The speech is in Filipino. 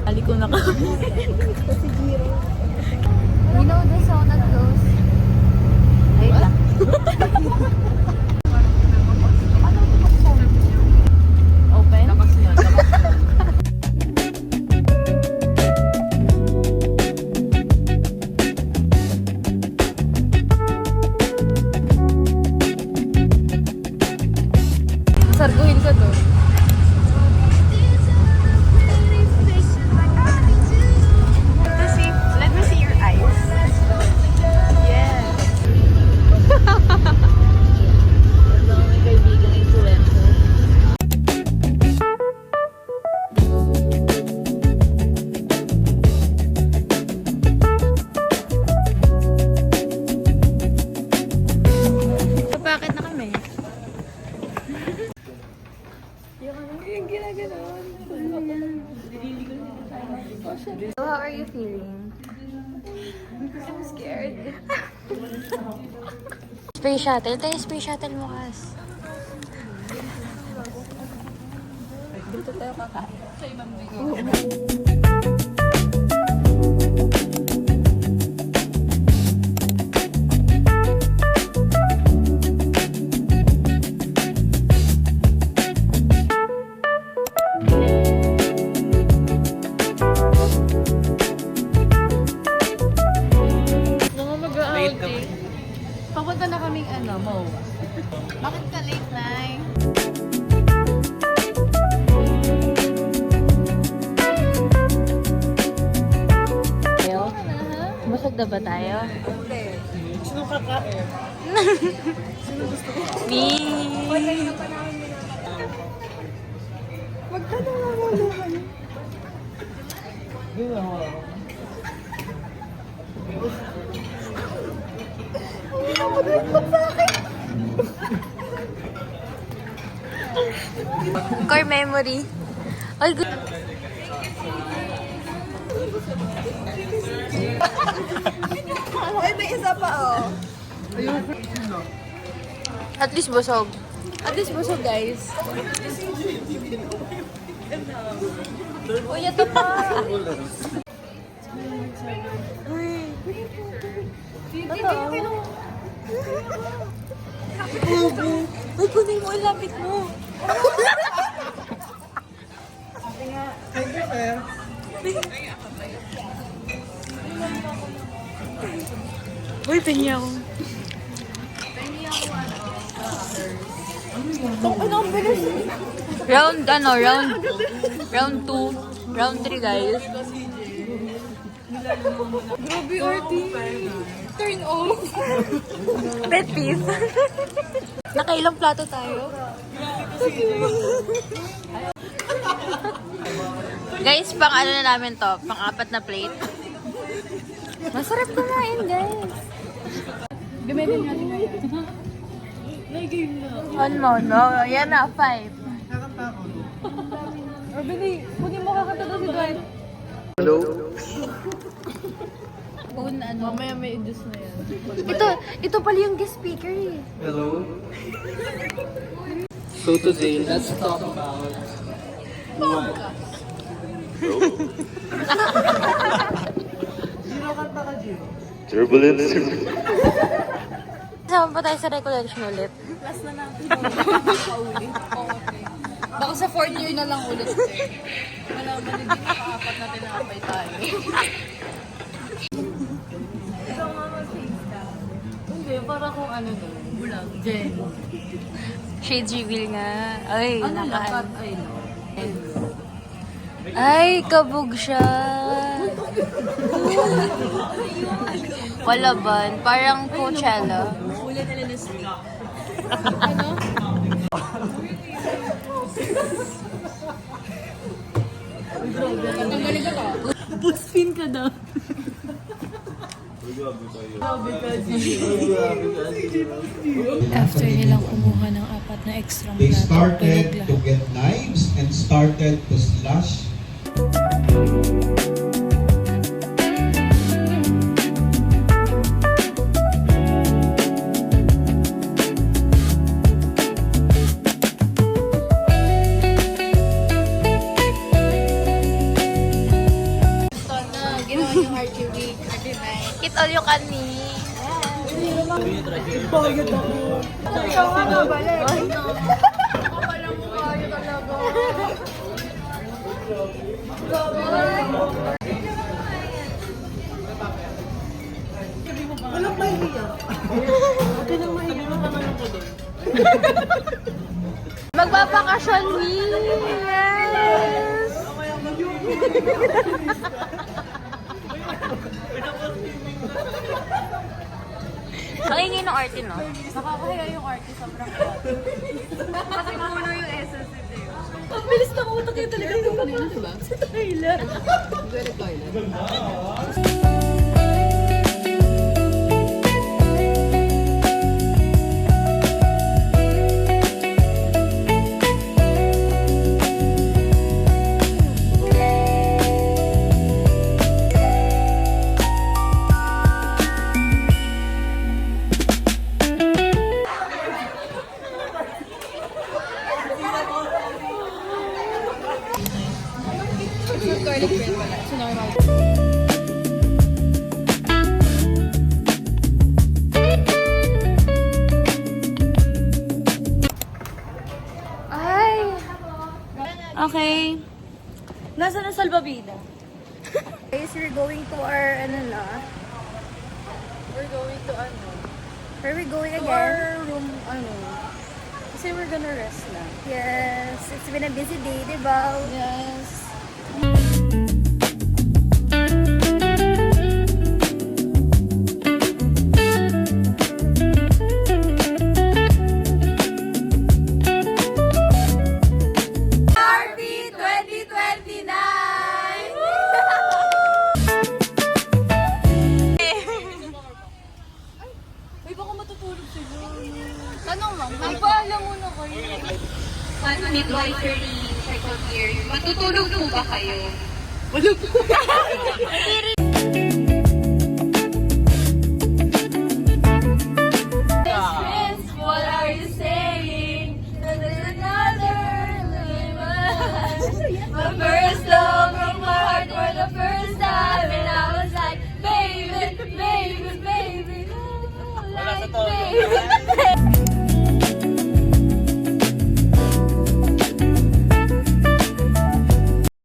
Ali ko na kami. We know the sauna close. Wait lang. Open? Labas yun. Sarguhin ko to. Let me see your eyes. Yes. May kaibigang influencer. Bakit na kami? So, how are you feeling? I'm scared. Space shuttle. Tayo space shuttle mo, Kas. Dito tayo kakain. Sa ibang video. Papunta na kaming MOA. Bakit ka late, Nay? Busog na ba tayo? Hindi. Sino kakain? Me! Magtanong ako naman. Core memory. All good. Ay, may isa pa, oh. At least busog. At least busog, guys. Uy, ito pa. Uy, kunin mo, lapit mo. Uy, pengi ako. Round 2. Round 3, guys. Grabe, Orty. Turn off. Pet peeve. Nakailang plato tayo? Guys, pang ano na namin to? Pang 4 na plate. Masarap kumain, guys. Gamitin natin ngayon. Nag-game na. One more, no? Yan na, 5. Or Billy, kunin mo kakanta daw si Dwight. Hello? Mamaya may induce na yan. Ito pala yung guest speaker eh. Hello? So today, let's talk about what? Turbulence. Sama pa tayo sa recollection ulit. Last na natin. Paulit. Okay. Baka sa 4th year na lang ulit. Wala man, hindi nakaapat na tinapay tayo. Ito nga mag-face ka. Hindi, para kung ano doon. Bulag. Jen. Shades reveal nga. Ay, Ano lakat? Ay, no. Ay, kabog siya. Palaban. Parang Coachella. Ulit na linis. Ano? Tanggalin ka ba? Buspin ka daw. After nilang kumuha ng 4 na extra They plato, started tulog to lahat. get knives and started to slash. Eat all you can eat. Ikaw nga nga balik. Kapala mo kayo talaga. Walang mahihiya. Okay lang mahihiya. Magbabakasyon we! Yes! Ang ingay ng arte, no? Nakakahiya yung artist, sobrang hot. Kasi puno yung essence nito yun. Ang bilis na utak yun talaga yung kanina, diba? Sa toilet. Very toilet. Garlic bread wala. So normal. Ay! Okay. Nasaan ang salbabida? Guys, we're going to our, ano na? We're going to ano? Where are we going To again? our room, ano? Kasi we're gonna rest na. Yes, it's been a busy day, diba? Yes. RP 2029! Uy, baka matutulog sila. Tanong lang, Magpaalam muna kayo. midwifery second year, matutulog po ba kayo? what are you saying? There's another my first love broke my heart for the first time, and I was like, baby, baby, baby, like, baby.